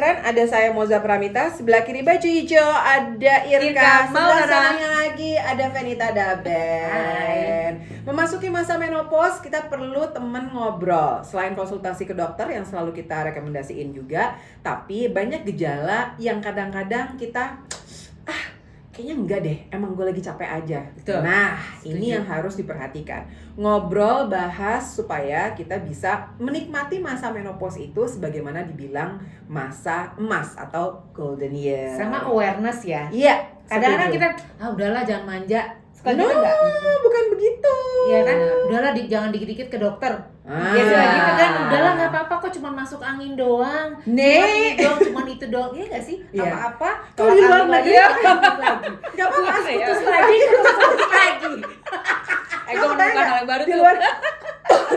Ada saya Moza Pramita, sebelah kiri baju hijau ada Irka, sebelah sananya lagi ada Venita Daben. Memasuki masa menopause, kita perlu teman ngobrol. Selain konsultasi ke dokter yang selalu kita rekomendasiin juga, tapi banyak gejala yang kadang-kadang kita kayaknya enggak deh, emang gue lagi capek aja. Betul. Nah, Setuju. ini yang harus diperhatikan. Ngobrol, bahas supaya kita bisa menikmati masa menopause itu sebagaimana dibilang masa emas atau golden year. Sama awareness ya. Iya. Kadang-kadang setuju. kita udahlah jangan manja. Suka No, gitu enggak? bukan begitu. Iya kan, udahlah jangan dikit-dikit ke dokter. Ya sudah gitu kan, udahlah nggak apa-apa kok, cuma masuk angin doang. Cuman itu doang, iya nggak sih? Iya. Apa-apa? Kalau di luar negeri lagi. Gak apa-apa. Putus lagi, putus lagi. Gue menemukan hal yang baru di tuh. luar,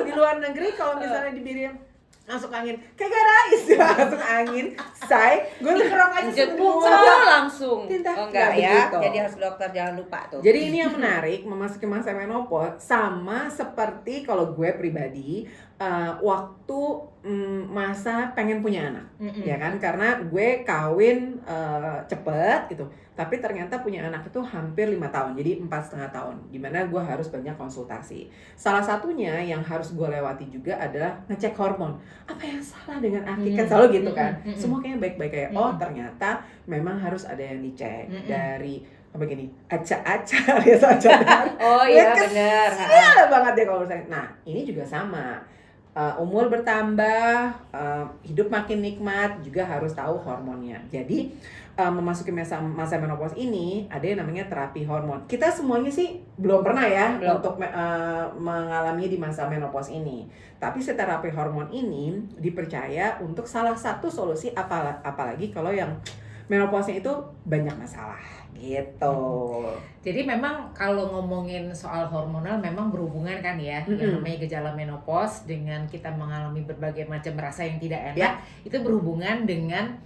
di luar negeri kalau misalnya dibilang masuk angin, kayak gak ada istilah masuk angin, say, gue dikerok aja Jepuk semua. langsung. Tinta. Oh enggak Nggak ya. begitu. Jadi harus ke dokter, jangan lupa tuh. Jadi ini yang menarik, memasuki masa menopause sama seperti kalau gue pribadi waktu masa pengen punya anak, ya kan? Karena gue kawin cepet gitu, tapi ternyata punya anak itu hampir 5 tahun, jadi 4,5 tahun, dimana gue harus banyak konsultasi. Salah satunya yang harus gue lewati juga adalah ngecek hormon. Apa yang salah dengan Aki? Kan selalu gitu kan? Semua kayaknya baik-baik kayak, oh ternyata memang harus ada yang dicek dari begini, acak-acak ya saja. Oh iya benar. Iya banget ya kalau misalnya. Nah ini juga sama. Umur bertambah, hidup makin nikmat, juga harus tahu hormonnya. Jadi memasuki masa menopause ini ada yang namanya terapi hormon. Kita semuanya sih belum pernah ya untuk mengalami di masa menopause ini. Tapi si terapi hormon ini dipercaya untuk salah satu solusi, apalagi kalau yang menopause itu banyak masalah gitu. Jadi memang kalau ngomongin soal hormonal memang berhubungan kan ya, yang namanya gejala menopause dengan kita mengalami berbagai macam rasa yang tidak enak, itu berhubungan dengan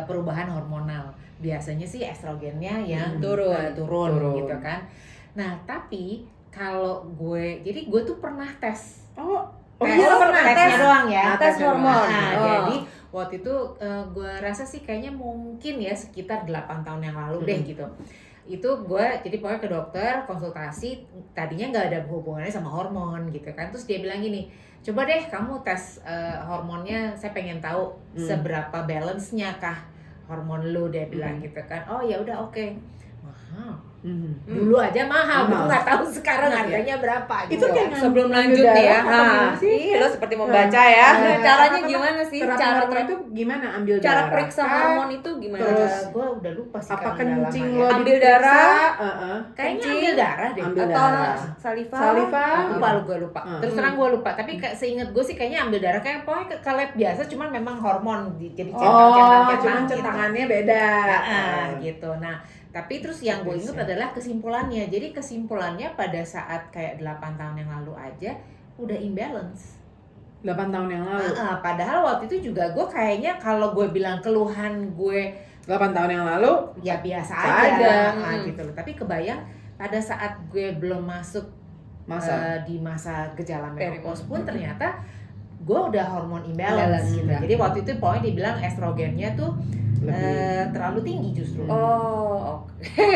perubahan hormonal. Biasanya sih estrogennya yang turun gitu kan. Nah tapi kalau jadi gue tuh pernah tes. Tesnya doang ya. Tes hormon. Jadi waktu itu gue rasa sih kayaknya mungkin ya sekitar 8 tahun yang lalu deh gitu. Itu gue jadi pokoknya ke dokter konsultasi, tadinya nggak ada hubungannya sama hormon gitu kan. Terus dia bilang gini, coba deh kamu tes hormonnya, saya pengen tahu seberapa balance-nya kah hormon lu, dia bilang gitu kan. Oh ya udah oke. Mahal. Dulu aja mahal, gue nggak tahu sekarang harganya berapa gitu. Itu kayak Sebelum lanjut nih ya, lo seperti membaca ya. Caranya gimana sih? Cara itu gimana? Ambil Cara darah periksa kah? hormon itu gimana? Terus Gue udah lupa sih. apa kalau kencing kedalamannya. lo Ambil diperiksa? darah? Kayaknya kencing, ambil darah deh. Ambil Atau darah. saliva? Gue lupa. Terus terang gue lupa. Tapi seinget gue sih kayaknya ambil darah, kayak pokoknya ke lab biasa, cuman memang hormon jadi centang-centang cuman gitu. centangannya beda. Gitu. Nah, tapi terus yang gue inget adalah kesimpulannya. Jadi kesimpulannya pada saat kayak 8 tahun yang lalu aja udah imbalance. 8 tahun yang lalu. Padahal waktu itu juga gue kayaknya kalau gue bilang keluhan gue 8 tahun yang lalu ya biasa aja. aja. Gitu loh. Tapi kebayang pada saat gue belum masuk di masa gejala menopause pun ternyata gue udah hormon imbalance gitu. Jadi waktu itu pokoknya dibilang estrogennya tuh terlalu tinggi justru. Oh, oke.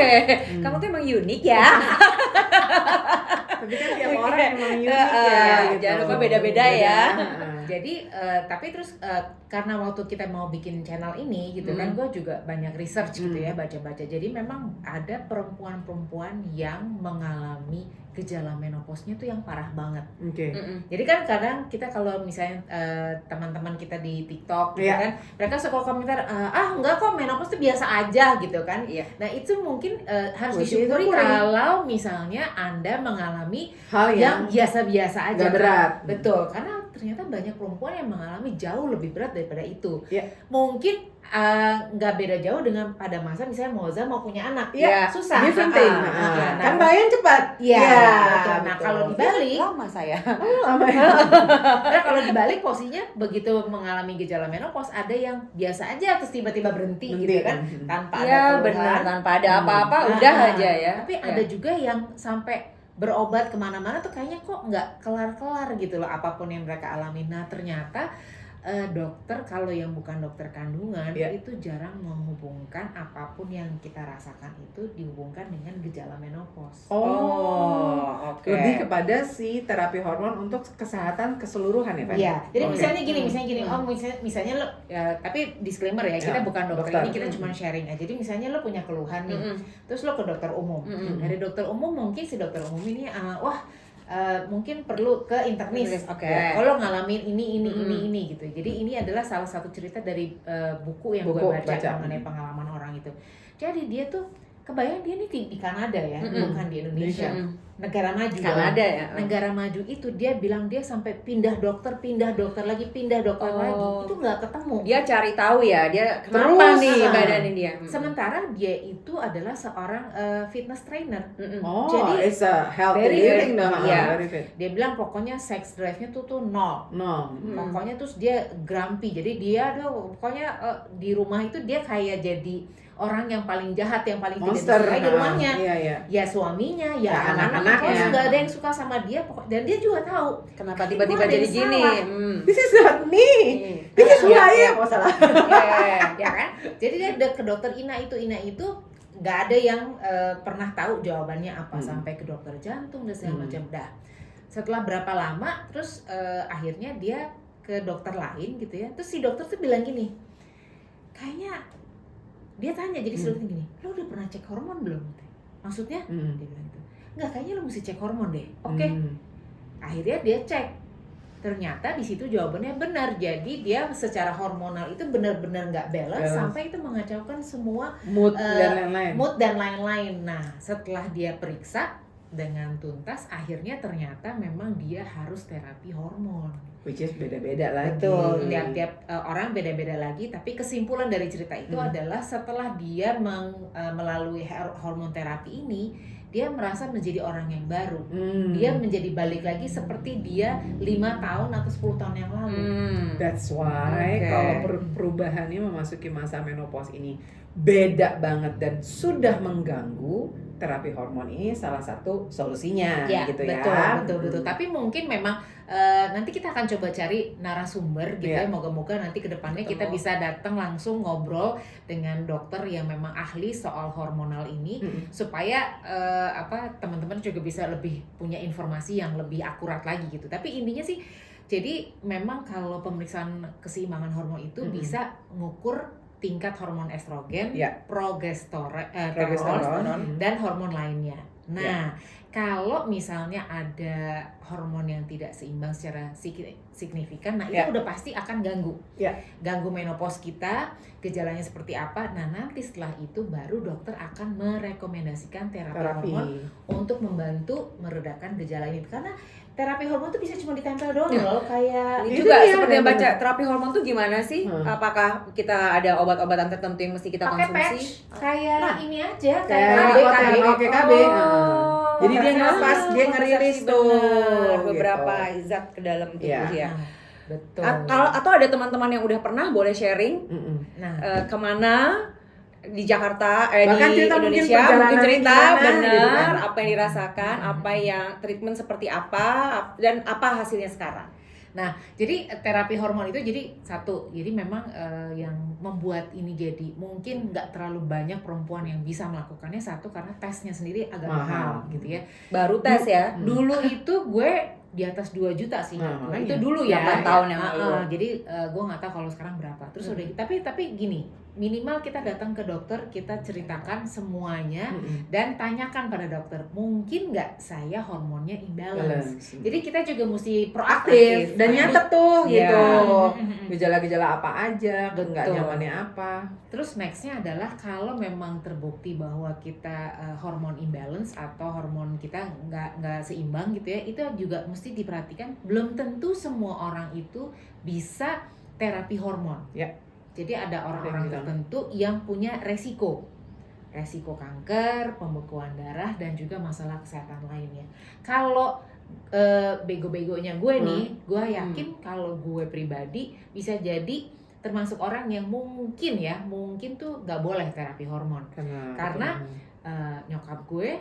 Kamu tuh emang unik ya. tapi kan tiap orang emang unik ya gitu. Jangan lupa beda-beda ya. Jadi tapi terus karena waktu kita mau bikin channel ini gitu kan, gue juga banyak research gitu ya, baca-baca. Jadi memang ada perempuan-perempuan yang mengalami gejala menopause-nya tuh yang parah banget. Jadi kan kadang kita kalau misalnya teman-teman kita di TikTok gitu kan, mereka suka komentar enggak kok, menopause tuh biasa aja gitu kan. Nah itu mungkin harus disyukuri kalau misalnya Anda mengalami hal yang biasa-biasa aja, gak berat. Betul, karena ternyata banyak perempuan yang mengalami jauh lebih berat daripada itu. Mungkin nggak beda jauh dengan pada masa misalnya Moza mau punya anak, susah. Different thing. Kan bayang cepat. Nah kalau dibalik, Lama saya. nah kalau dibalik posisinya begitu mengalami gejala menopause, ada yang biasa aja terus tiba-tiba berhenti gitu kan, tanpa ada keluhan. Benar, tanpa ada apa-apa udah aja ya. Tapi ada juga yang sampai berobat kemana-mana tuh kayaknya kok nggak kelar-kelar gitu loh apapun yang mereka alami. Nah ternyata dokter kalau yang bukan dokter kandungan Yeah. itu jarang menghubungkan apapun yang kita rasakan itu dihubungkan dengan gejala menopause. Oke. Lebih kepada si terapi hormon untuk kesehatan keseluruhan ya kan? Iya, jadi Oke. misalnya gini, misalnya lo, ya, tapi disclaimer ya, kita Ya, bukan dokter, dokter. ini kita cuma sharing aja. Jadi misalnya lo punya keluhan nih, Mm-mm. terus lo ke dokter umum. Mm-mm. Dari dokter umum mungkin si dokter umum ini, mungkin perlu ke internis. Oke. Kalau ngalamin ini Mm-mm. gitu. Jadi ini adalah salah satu cerita dari buku yang gue Buku, baca baca. mengenai pengalaman orang itu. Jadi dia tuh kebayang dia nih di Kanada ya, Mm-mm. bukan di Indonesia. Mm-mm. Negara maju. Kanada ya. Negara maju itu dia bilang dia sampai pindah dokter lagi, pindah dokter lagi. Itu nggak ketemu. Dia cari tahu ya, dia kenapa Terus, nih badannya dia. Sementara dia itu adalah seorang fitness trainer. Mm-mm. Oh, Jadi, it's a healthy very, living dong. iya. Very fit. Dia bilang pokoknya sex drive-nya tuh nol. No. Pokoknya terus dia grumpy. Jadi dia pokoknya di rumah itu dia kayak jadi orang yang paling jahat, yang paling Monster. tidak disukai di rumahnya. Iya, iya. Ya suaminya, ya Ya, anak-anaknya, anak-anaknya. nggak ada yang suka sama dia. Dan dia juga tahu Kenapa tiba-tiba Gua ada jadi yang gini? salah. This is not me. This is who Iya, I iya. am. Oh salah. ya kan? Jadi dia ke dokter Ina itu nggak ada yang pernah tahu jawabannya apa, sampai ke dokter jantung dan segala macam. Dah setelah berapa lama terus akhirnya dia ke dokter lain gitu ya, terus si dokter tuh bilang gini, kayaknya dia tanya jadi dokter gini, lo udah pernah cek hormon belum? Maksudnya dia bilang gitu, nggak, kayaknya lo mesti cek hormon deh. Oke. Akhirnya dia cek, ternyata di situ jawabannya benar. Jadi dia secara hormonal itu benar-benar nggak balance sampai itu mengacaukan semua Mood dan lain-lain. mood dan lain-lain. Nah, setelah dia periksa dengan tuntas, akhirnya ternyata memang dia harus terapi hormon. Which is beda-beda lagi. Betul, tiap-tiap orang beda-beda lagi. Tapi kesimpulan dari cerita itu adalah setelah dia melalui hormon terapi ini, dia merasa menjadi orang yang baru. Dia menjadi balik lagi seperti dia 5 tahun atau 10 tahun yang lalu. That's why Oke. kalau perubahannya memasuki masa menopause ini beda banget dan sudah mengganggu, terapi hormon ini salah satu solusinya gitu ya. Betul. Tapi mungkin memang nanti kita akan coba cari narasumber gitu ya. Moga-moga nanti ke depannya kita bisa datang langsung ngobrol dengan dokter yang memang ahli soal hormonal ini supaya teman-teman juga bisa lebih punya informasi yang lebih akurat lagi gitu. Tapi intinya sih, jadi memang kalau pemeriksaan keseimbangan hormon itu bisa ngukur tingkat hormon estrogen, progesteron, dan hormon lainnya. Nah, kalau misalnya ada hormon yang tidak seimbang secara signifikan, nah itu udah pasti akan ganggu menopause kita. Gejalanya seperti apa? Nah, nanti setelah itu baru dokter akan merekomendasikan terapi hormon untuk membantu meredakan gejala ini. Karena terapi hormon tuh bisa cuma ditempel doang loh, kayak ini juga seperti yang baca terapi hormon tuh gimana sih? Apakah kita ada obat-obatan tertentu yang mesti kita pakai konsumsi? patch kayak ini aja, kayak KB. Jadi dia ngelepas, dia ngerilis tuh beberapa zat ke dalam tubuh ya. Betul. Atau ada teman-teman yang udah pernah boleh sharing kemana di Jakarta, bahkan di cerita Indonesia, mungkin cerita gimana, benar gitu kan. apa yang dirasakan, apa yang treatment seperti apa, dan apa hasilnya sekarang. Nah, jadi terapi hormon itu jadi memang yang membuat ini jadi mungkin nggak terlalu banyak perempuan yang bisa melakukannya. Satu, karena tesnya sendiri agak mahal gitu ya. Baru tes ya. Dulu itu gue di atas 2 juta sih. Nah, itu dulu ya. 8 tahun yang lalu. Jadi gue nggak tahu kalau sekarang berapa. Terus udah tapi gini, minimal kita datang ke dokter, kita ceritakan semuanya dan tanyakan pada dokter, mungkin nggak saya hormonnya imbalance. Jadi kita juga mesti proaktif dan nyatet tuh gitu. Iya. Gejala-gejala apa aja, nggak nyamannya apa. Terus nextnya adalah kalau memang terbukti bahwa kita hormon imbalance atau hormon kita nggak seimbang gitu ya, itu juga mesti diperhatikan. Belum tentu semua orang itu bisa terapi hormon. Jadi ada orang-orang tertentu yang punya resiko kanker, pembekuan darah, dan juga masalah kesehatan lainnya. Kalau bego-begonya gue nih, gue yakin kalau gue pribadi bisa jadi termasuk orang yang mungkin tuh nggak boleh terapi hormon. Karena nyokap gue,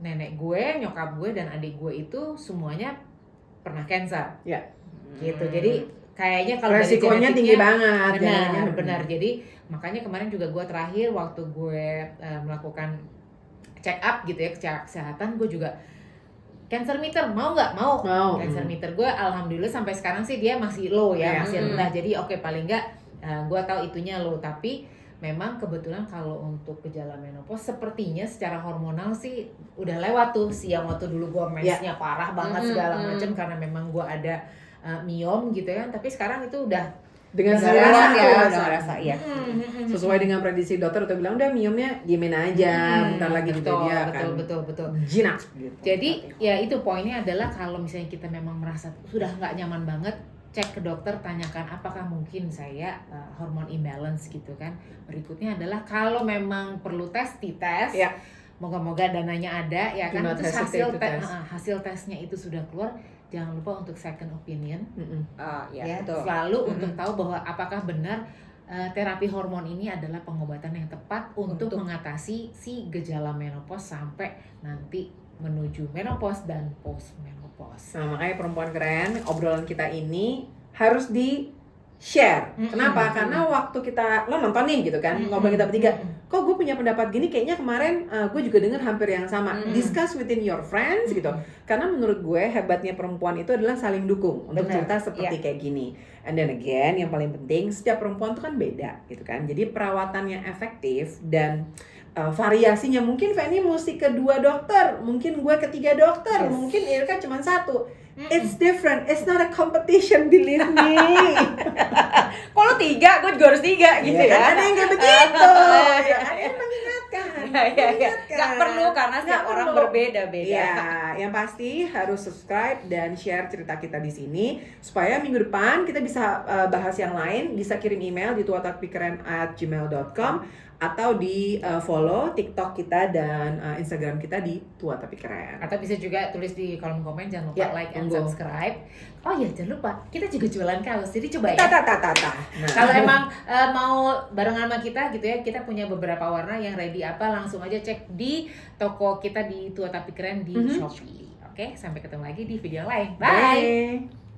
nenek gue, nyokap gue, dan adik gue itu semuanya pernah cancer. Gitu. Jadi kayaknya kalau dari resikonya genetiknya tinggi banget. Benar. Jadi makanya kemarin juga gue terakhir waktu gue melakukan check up gitu ya, kesehatan, gue juga cancer meter mau nggak? Mau. Cancer meter gue alhamdulillah sampai sekarang sih dia masih low ya, masih rendah. Jadi oke, paling nggak gue tahu itunya low. Tapi memang kebetulan kalau untuk gejala menopause sepertinya secara hormonal sih udah lewat tuh yang waktu dulu gue mensnya parah banget segala macam karena memang gue ada miom gitu kan. Tapi sekarang itu udah dengan rasa ya. Sesuai dengan prediksi dokter udah bilang udah miomnya diemin aja, bentar lagi juga dia akan betul jinak gitu. Jadi ya itu poinnya adalah kalau misalnya kita memang merasa sudah nggak nyaman banget, cek ke dokter, tanyakan apakah mungkin saya hormon imbalance gitu kan. Berikutnya adalah kalau memang perlu tes, dites. Ya. Moga-moga dananya ada ya kan. Terus hasil tesnya itu sudah keluar, jangan lupa untuk second opinion. Betul. Selalu untuk tahu bahwa apakah benar terapi hormon ini adalah pengobatan yang tepat untuk mengatasi si gejala menopause sampai nanti menuju menopause dan post menopause. Nah, makanya perempuan keren, obrolan kita ini harus di share. Kenapa? Karena waktu lo nonton nih gitu kan, ngobrol kita bertiga, kok gue punya pendapat gini, kayaknya kemarin gue juga dengar hampir yang sama. Discuss within your friends gitu. Karena menurut gue hebatnya perempuan itu adalah saling dukung untuk cerita seperti kayak gini. And then again, yang paling penting, setiap perempuan tuh kan beda gitu kan. Jadi perawatannya efektif dan variasinya mungkin Fanny mesti ke 2 dokter, mungkin gue ke 3 dokter, mungkin Irka cuma 1. It's different, it's not a competition, believe me. Kalau 3, gue juga harus 3 gitu ya. Ada yang kayak begitu. Ya, ada yang mengingatkan. Gak perlu karena setiap orang berbeda-beda. Ya, yang pasti harus subscribe dan share cerita kita di sini supaya minggu depan kita bisa bahas yang lain. Bisa kirim email di tuatapikeren@gmail.com atau di follow TikTok kita dan Instagram kita di Tua Tapi Keren. Atau bisa juga tulis di kolom komen, jangan lupa like and subscribe. Oh ya, jangan lupa kita juga jualan kaos, jadi coba ya. Nah. Kalau emang mau barengan sama kita gitu ya, kita punya beberapa warna yang ready apa, langsung aja cek di toko kita di Tua Tapi Keren di Shopee. Oke, sampai ketemu lagi di video lain. Bye.